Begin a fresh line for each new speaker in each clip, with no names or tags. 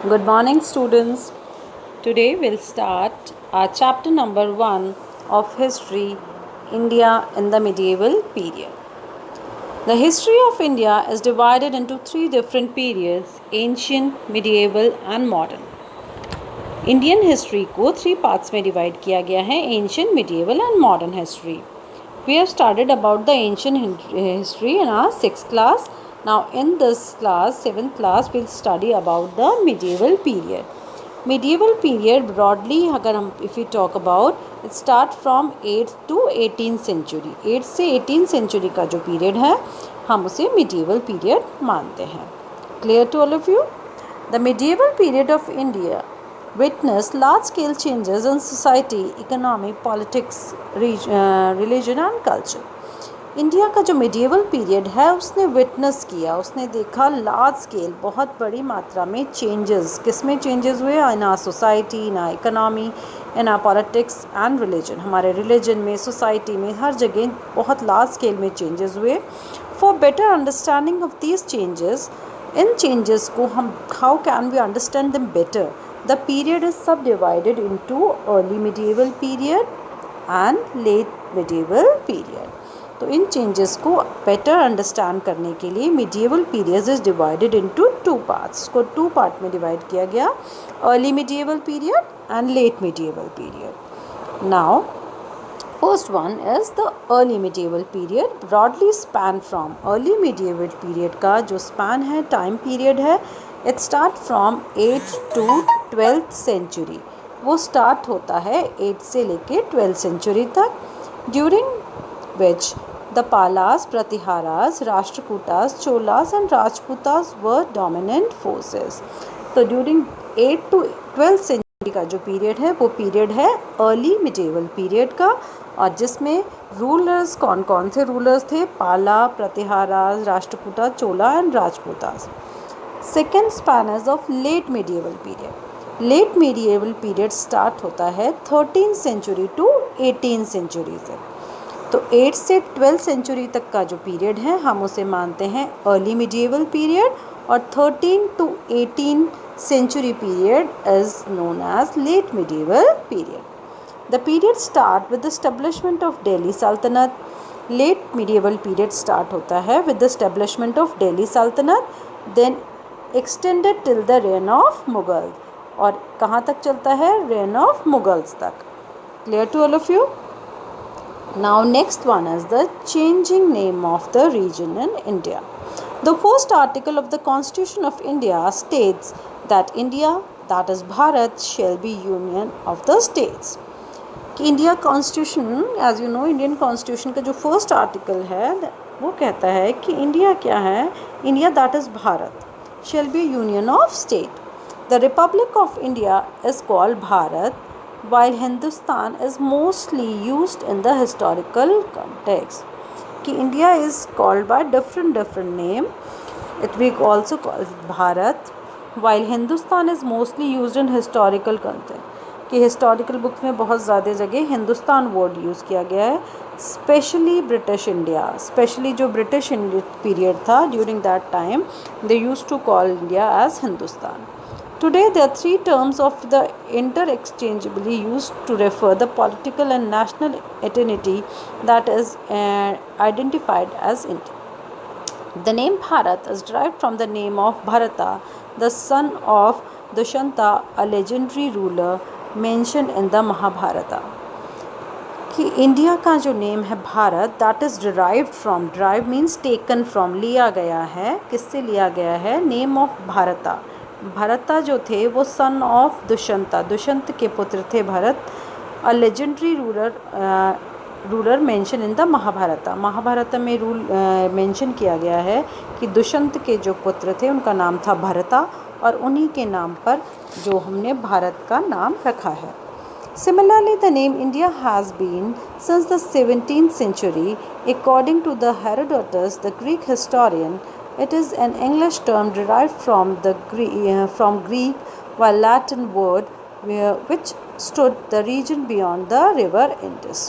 Good morning, students. Today we'll start our chapter number 1 of History India in the Medieval Period. The history of India is divided into three different periods: ancient, medieval, and modern. Indian history को three parts में divide किया गया है: ancient, medieval and modern history. We have studied about the ancient history in our 6th class. Now in this class, 7th class, we'll study about the medieval period. Medieval period broadly अगर हम if we talk about, it start from 8th to 18th century. 8th से 18th century का जो period है हम उसे medieval period मानते हैं. Clear to all of you? The medieval period of India witnessed large-scale changes in society, economy, politics, religion and culture. India का जो मिडिएवल पीरियड है उसने विटनेस किया, उसने देखा लार्ज स्केल, बहुत बड़ी मात्रा में चेंजेस. किस में चेंजेस हुए? In our society, in our economy, in our politics and religion. हमारे रिलीजन में, सोसाइटी में, हर जगह बहुत लार्ज स्केल में चेंजेस हुए. For better understanding of these changes, इन चेंजेस को हम how can we understand them better, the period is subdivided into early medieval period and late medieval period. तो इन चेंजेस को बेटर अंडरस्टैंड करने के लिए medieval period is divided into two parts. इसको two part में divide किया गया: early medieval period and late medieval period. Now first one is the early medieval period. Broadly span from early medieval period का जो span है, time period है, it start from 8th to 12th century. वो start होता है 8 से लेके 12th century तक, during which the Palas, Pratiharas, Rashtrakutas, Cholas and Rajputas were dominant forces. तो ड्यूरिंग 8 to 12th सेंचुरी का जो पीरियड है वो पीरियड है अर्ली मिडिएवल पीरियड का, और जिसमें रूलर्स कौन कौन से रूलर्स थे? Pala, Pratiharas, Rashtrakuta, Chola and Rajputas. Second span is of late medieval period. Late medieval period start होता है 13th century to 18th century से. तो 8 से 12th सेंचुरी तक का जो पीरियड है हम उसे मानते हैं अर्ली मीडिएवल पीरियड, और 13 to 18 century period is known as late medieval period. The period start with the establishment of Delhi सल्तनत. लेट मीडिएवल पीरियड स्टार्ट होता है with the establishment of Delhi सल्तनत, then extended till the reign of Mughal. और कहाँ तक चलता है? रेन ऑफ मुगल्स तक. Clear to all of you? Now next one is the changing name of the region in India. The first article of the constitution of India states that India, that is Bharat, shall be union of the states. कि India constitution, as you know, Indian constitution का जो first article है वो कहता है कि India क्या है? India, that is Bharat, shall be union of state. The Republic of India is called Bharat, while Hindustan is mostly used in the historical context. कि India is called by different name. It we also call Bharat, while Hindustan is mostly used in historical context. कि historical book में बहुत ज़्यादा जगह Hindustan word use किया गया है, specially British India. Specially जो ब्रिटिश पीरियड था, during that time they used to call India as Hindustan. Today there are three terms of the interchangeably used to refer the political and national eternity that is identified as India. The name Bharat is derived from the name of Bharata, the son of Dushanta, a legendary ruler mentioned in the Mahabharata. कि India का जो name है Bharat, that is derived from, derive means taken from, लिया गया है. किससे लिया गया है? नेम ऑफ भारता. भारता जो थे वो सन ऑफ दुष्यंता, दुष्यंत के पुत्र थे Bharat. A legendary ruler mention in the Mahabharata. Mahabharat में रूल मेंशन किया गया है कि दुष्यंत के जो पुत्र थे उनका नाम था भरता, और उन्हीं के नाम पर जो हमने भारत का नाम रखा है. Similarly, the name India has been since the 17th century. According to the Herodotus, the Greek historian, it is an English term derived from Greek, while Latin word which stood the region beyond the river Indus.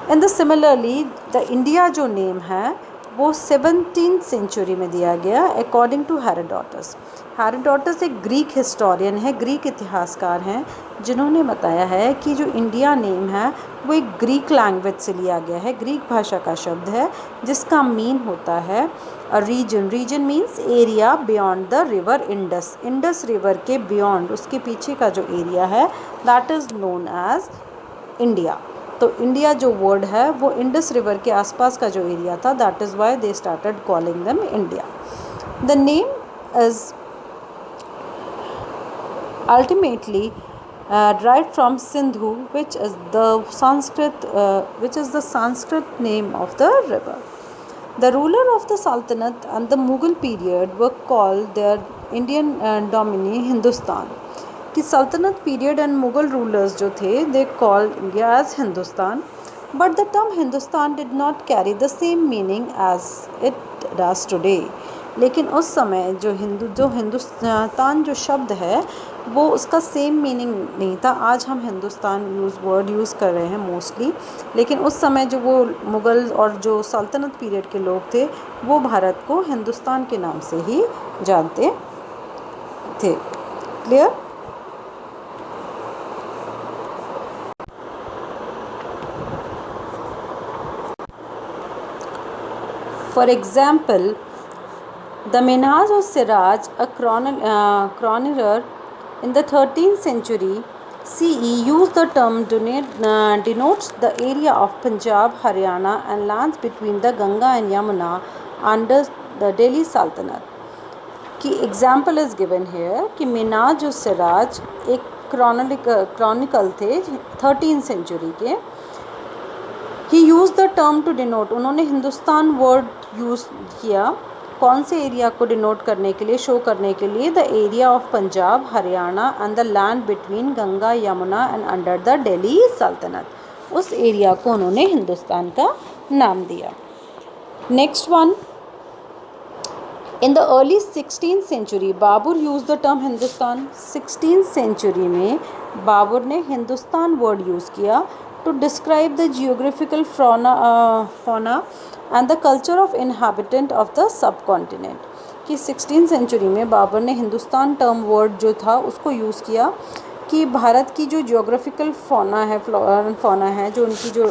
And similarly, the India जो name है वो 17th century में दिया गया according to Herodotus. Herodotus एक Greek historian है, Greek इतिहासकार हैं, जिन्होंने बताया है कि जो इंडिया नेम है वो एक ग्रीक लैंग्वेज से लिया गया है, ग्रीक भाषा का शब्द है, जिसका मीन होता है region. Region means area beyond the river Indus. Indus river के बियॉन्ड, उसके पीछे का जो एरिया है, that is known as India. तो इंडिया जो वर्ड है वो इंडस रिवर के आसपास का जो एरिया था, that is why they started calling them India. The name is ultimately derived from Sindhu, which is the Sanskrit name of the river. The ruler of the Sultanate and the Mughal period were called their Indian domini Hindustan. कि सल्तनत period and Mughal rulers जो थे, they called India as Hindustan, but the term Hindustan did not carry the same meaning as it does today. लेकिन उस समय जो हिंदुस्तान जो शब्द है वो उसका सेम मीनिंग नहीं था। आज हम हिंदुस्तान वर्ड यूज़ कर रहे हैं मोस्टली, लेकिन उस समय जो वो मुग़ल और जो सल्तनत पीरियड के लोग थे वो भारत को हिंदुस्तान के नाम से ही जानते थे। Clear? For example, the Minhaj or Siraj, a chronicler in the 13th century CE, used the term denotes the area of Punjab, Haryana and lands between the Ganga and Yamuna under the Delhi Sultanate. की example is given here कि मिनाज और सिराज एक Chronicle थे 13th century के। He use the term to denote, उन्होंने Hindustan word use किया कौन से एरिया को डिनोट करने के लिए, शो करने के लिए, the area of Punjab, Haryana and the land between Ganga Yamuna and under the Delhi Sultanate. उस एरिया को उन्होंने हिंदुस्तान का नाम दिया। Next one, in the early 16th century Babur use the term Hindustan. 16th century में बाबर ने हिंदुस्तान वर्ड यूज़ किया to describe the geographical fauna and the culture of inhabitant of the subcontinent। कि 16th सेंचुरी में बाबर ने हिंदुस्तान टर्म वर्ड जो था उसको use किया कि भारत की जो जियोग्राफिकल फौना है, जो उनकी जो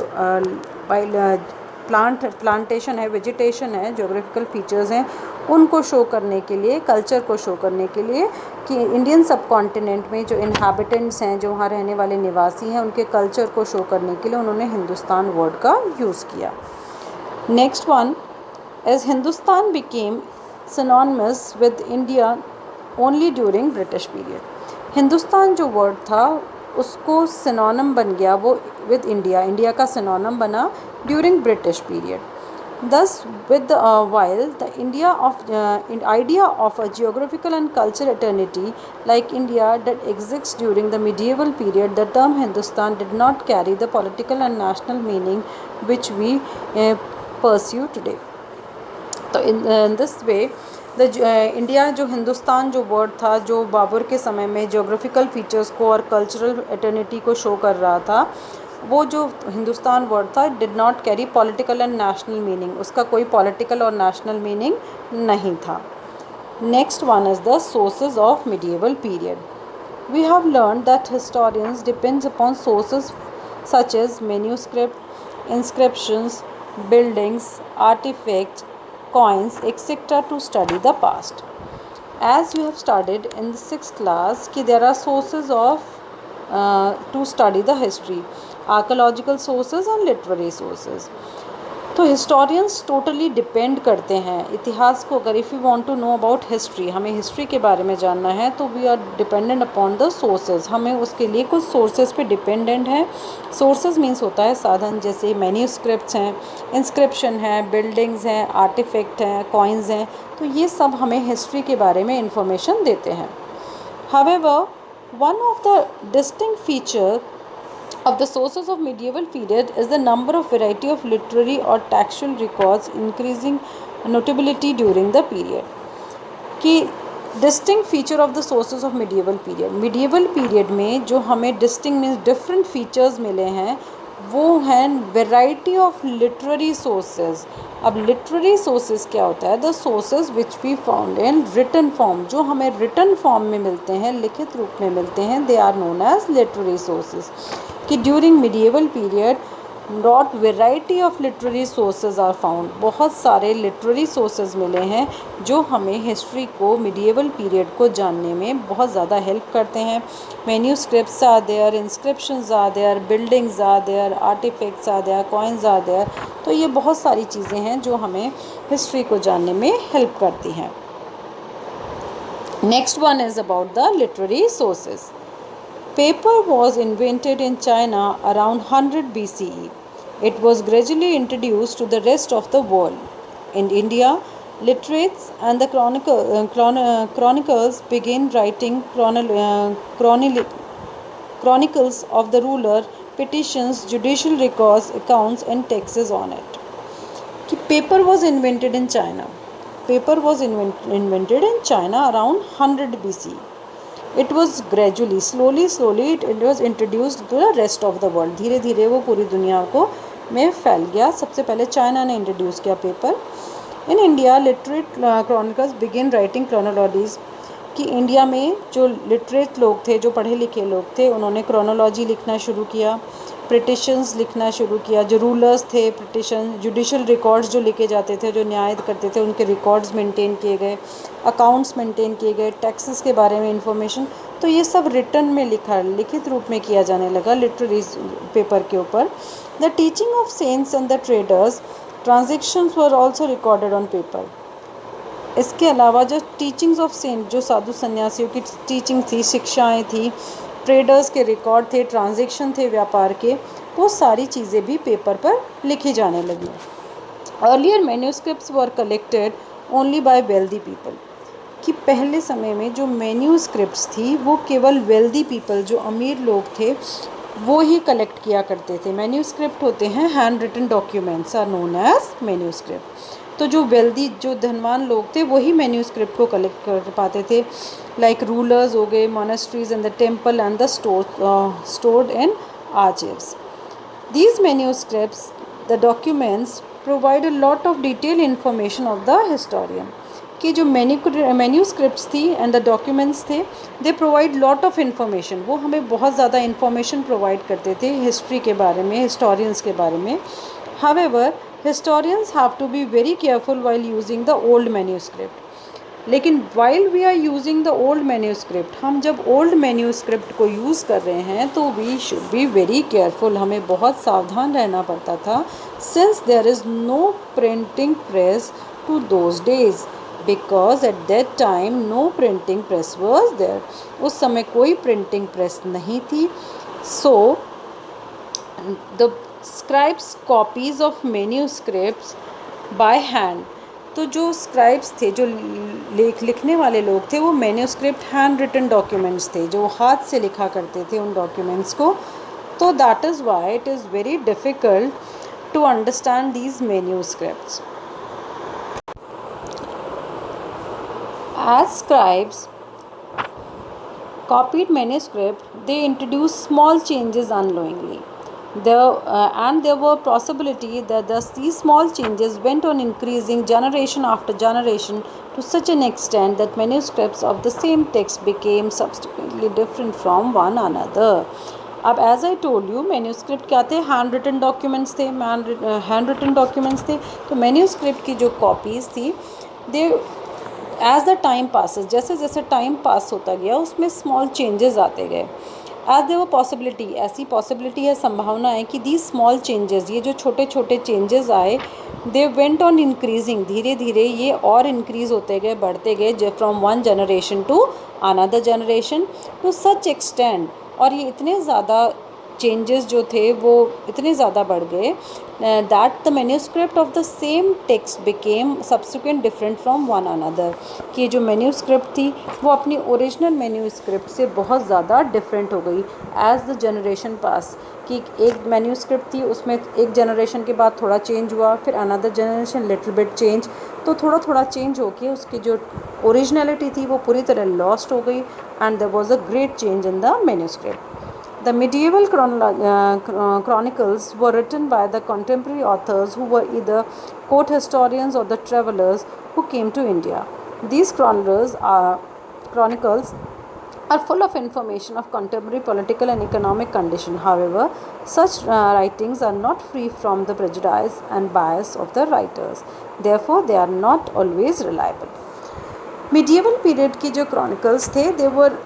प्लांटेशन है, वेजिटेशन है, जियोग्राफिकल फीचर्स हैं, उनको शो करने के लिए, कल्चर को शो करने के लिए, कि इंडियन सब कॉन्टिनेंट में जो इन्हाबिटेंट्स हैं, जो वहाँ रहने वाले निवासी हैं, उनके कल्चर को शो करने के लिए उन्होंने हिंदुस्तान वर्ड का यूज़ किया। Next one is Hindustan became synonymous with India only during British period. Hindustan जो वर्ड था उसको सिनोनिम बन गया वो विद इंडिया का सिनोनिम बना during British period. Thus, with while the idea of a geographical and cultural eternity like India that exists during the medieval period, the term Hindustan did not carry the political and national meaning which we pursue today. तो in this way, India जो हिंदुस्तान जो word था, जो बाबर के समय में geographical features को और कल्चरल एटर्निटी को शो कर रहा था, वो जो हिंदुस्तान वर्ड था did not carry political and national meaning, उसका कोई पॉलिटिकल और नेशनल मीनिंग नहीं था। Next one is the sources of medieval period. We have learn that historians depends upon sources such as manuscript, inscriptions, buildings, artifacts, coins etc. to study the past. As you have studied in the 6th class कि there are sources of to study the history, archaeological sources and literary sources. तो historians totally depend करते हैं इतिहास को। अगर if you want to know about history, हमें history के बारे में जानना है, तो we are dependent upon the sources, हमें उसके लिए कुछ सोर्सेज पे डिपेंडेंट हैं। सोर्सेज मीन्स होता है साधन, जैसे मैन्यूस्क्रिप्ट्स हैं, इंस्क्रिप्शन है, बिल्डिंग्स हैं, आर्टिफैक्ट हैं, कॉइन्स हैं, तो ये सब हमें हिस्ट्री के बारे में इंफॉर्मेशन देते हैं। However, one of the distinct feature of the sources of medieval period is the number of variety of literary or textual records increasing notability during the period। कि distinct feature of the sources of medieval period में जो हमें distinct means different features मिले हैं वो हैं variety of literary sources. अब literary sources क्या होता है? The sources which we found in written form, जो हमें रिटन फॉर्म में मिलते हैं, लिखित रूप में मिलते हैं, they are known as literary sources. कि during medieval period not variety of literary sources are found, बहुत सारे लिटरेरी सोर्सेज मिले हैं जो हमें हिस्ट्री को, मिडिएवल पीरियड को जानने में बहुत ज़्यादा हेल्प करते हैं। Manuscripts are there, inscriptions are there, buildings are there, artifacts are there, coins are there. तो ये बहुत सारी चीज़ें हैं जो हमें हिस्ट्री को जानने में हेल्प करती हैं। Next one is about the literary sources. Paper was invented in China around 100 BCE. It was gradually introduced to the rest of the world. In India, literates and the chronicles began writing chronicles of the ruler, petitions, judicial records, accounts, and taxes on it. कि paper was invented in China. Paper was invented in China around 100 BCE. It was gradually, slowly it was introduced to the rest of the world. धीरे धीरे वो पूरी दुनिया को में फैल गया। सबसे पहले चाइना ने इंट्रोड्यूस किया paper. In India literate chronicles begin writing chronologies, कि इंडिया में जो लिटरेट लोग थे, जो पढ़े लिखे लोग थे, उन्होंने क्रोनोलॉजी लिखना शुरू किया, पिटिशंस लिखना शुरू किया। जो रूलर्स थे, पिटिशन, जुडिशल रिकॉर्ड्स जो लिखे जाते थे, जो न्याय करते थे, उनके रिकॉर्ड्स मेंटेन किए गए, अकाउंट्स मेंटेन किए गए, टैक्सेस के बारे में इंफॉर्मेशन। तो ये सब रिटर्न में लिखित रूप में किया जाने लगा लिटरेरी पेपर के ऊपर। The teaching of cents and the traders transactions were also recorded on paper. इसके अलावा जो टीचिंग्स ऑफ सेंट, जो साधु सन्यासियों की टीचिंग थी, शिक्षाएं थी, ट्रेडर्स के रिकॉर्ड थे, ट्रांजैक्शन थे व्यापार के, वो सारी चीज़ें भी पेपर पर लिखी जाने लगी। Earlier manuscripts were collected only by wealthy people, कि पहले समय में जो मैन्यूस्क्रिप्ट्स थी वो केवल वेल्दी पीपल, जो अमीर लोग थे, वो ही कलेक्ट किया करते थे। मैन्यूस्क्रिप्ट होते हैं hand written documents, are known as manuscript. तो जो वेल्दी, जो धनवान लोग थे, वही मैन्यूस्क्रिप्ट को कलेक्ट कर पाते थे। लाइक रूलर्स हो गए, monasteries and the temple and the stored in archives. These manuscripts, the documents, provide a lot of detailed information of the historian. कि जो मैन्यूस्क्रिप्ट्स थी एंड द डॉक्यूमेंट्स थे, they provide lot of information, वो हमें बहुत ज़्यादा information provide करते थे हिस्ट्री के बारे में, हिस्टोरियंस के बारे में। However historians have to be very careful while using the old manuscript. लेकिन while we are using the old manuscript, हम जब old manuscript को यूज़ कर रहे हैं तो we should be very careful, हमें बहुत सावधान रहना पड़ता था, since there is no printing press to those days, because at that time no printing press was there. उस समय कोई printing press नहीं थी। So the scribes copies of manuscripts by hand, तो जो स्क्राइब्स थे, जो लिखने वाले लोग थे, वो मैन्यूस्क्रिप्ट हैंड रिटन डॉक्यूमेंट्स थे, जो हाथ से लिखा करते थे उन डॉक्यूमेंट्स को। तो that is why it is very difficult to understand these manuscripts. As scribes copied manuscript, they introduced small changes unknowingly. And there were possibility that thus these small changes went on increasing generation after generation to such an extent that manuscripts of the same text became subsequently different from one another. अब as I told you, manuscript क्या थे? Hand written documents थे। Hand written documents थे, तो manuscript की जो copies थी, they as the time passes, जैसे जैसे टाइम पास होता गया उसमें स्मॉल चेंजेस आते गए। एज देयर पॉसिबिलिटी, ऐसी पॉसिबिलिटी है, संभावना है कि दीज स्मॉल चेंजेस, ये जो छोटे छोटे चेंजेस आए, दे वेंट ऑन इंक्रीजिंग, धीरे धीरे ये और इंक्रीज़ होते गए, बढ़ते गए, from one generation to another generation to such extend, और ये इतने ज़्यादा चेंजेस जो थे वो इतने ज़्यादा बढ़ गए that the manuscript of the same text became subsequent different from one another, कि जो मैन्यूस्क्रिप्ट थी वो अपनी ओरिजिनल मैन्यूस्क्रिप्ट से बहुत ज़्यादा डिफरेंट हो गई एज द जनरेशन पास। कि एक मैन्यूस्क्रिप्ट थी, उसमें एक जनरेशन के बाद थोड़ा चेंज हुआ, फिर another generation little bit change, तो थोड़ा थोड़ा चेंज होके उसकी जो ओरिजिनलिटी थी वो पूरी तरह लॉस्ट हो गई and there was a great change in the manuscript. The medieval chronicles were written by the contemporary authors who were either court historians or the travelers who came to India. These chronicles are full of information of contemporary political and economic condition. However, such writings are not free from the prejudice and bias of the writers. Therefore, they are not always reliable. Medieval period की जो chronicles थे दे वर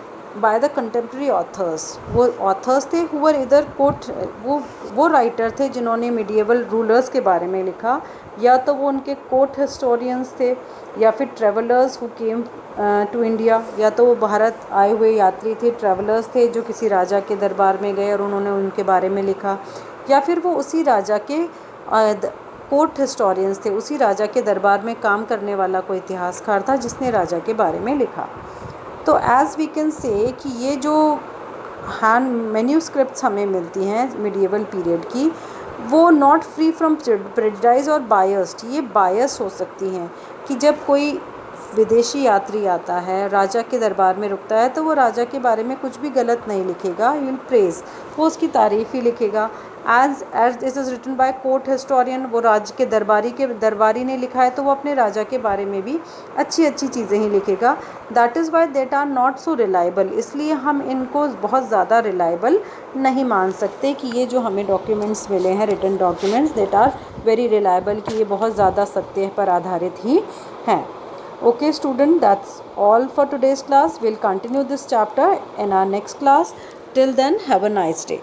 by the contemporary authors, वो authors थे who were इधर coat, वो writer थे जिन्होंने medieval rulers के बारे में लिखा, या तो वो उनके कोर्ट हिस्टोरियंस थे या फिर travellers who came to India, या तो वो भारत आए हुए यात्री थे, ट्रेवलर्स थे जो किसी राजा के दरबार में गए और उन्होंने उनके बारे में लिखा, या फिर वो उसी राजा के कोर्ट हिस्टोरियंस थे, उसी राजा के दरबार में काम करने वाला कोई इतिहासकार था जिसने राजा के बारे में लिखा। तो एज़ वी कैन से कि ये जो हैंड मैन्यूस्क्रिप्ट्स हमें मिलती हैं मिडिएवल पीरियड की, वो नॉट फ्री फ्रॉम प्रेजुडाइज और बायस्ड, ये बायस हो सकती हैं कि जब कोई विदेशी यात्री आता है, राजा के दरबार में रुकता है, तो वो राजा के बारे में कुछ भी गलत नहीं लिखेगा, ही विल प्रेज, वो उसकी तारीफ़ ही लिखेगा। As this is written by court historian, वो राज्य के दरबारी ने लिखा है तो वो अपने राजा के बारे में भी अच्छी अच्छी चीज़ें ही लिखेगा। That is why that are not so reliable, इसलिए हम इनको बहुत ज़्यादा रिलायबल नहीं मान सकते कि ये जो हमें डॉक्यूमेंट्स मिले हैं, written documents, that are very reliable, कि ये बहुत ज़्यादा सत्य पर आधारित ही हैं। Okay student, that's all for today's class. We'll continue this chapter in our next class. Till then, have a nice day.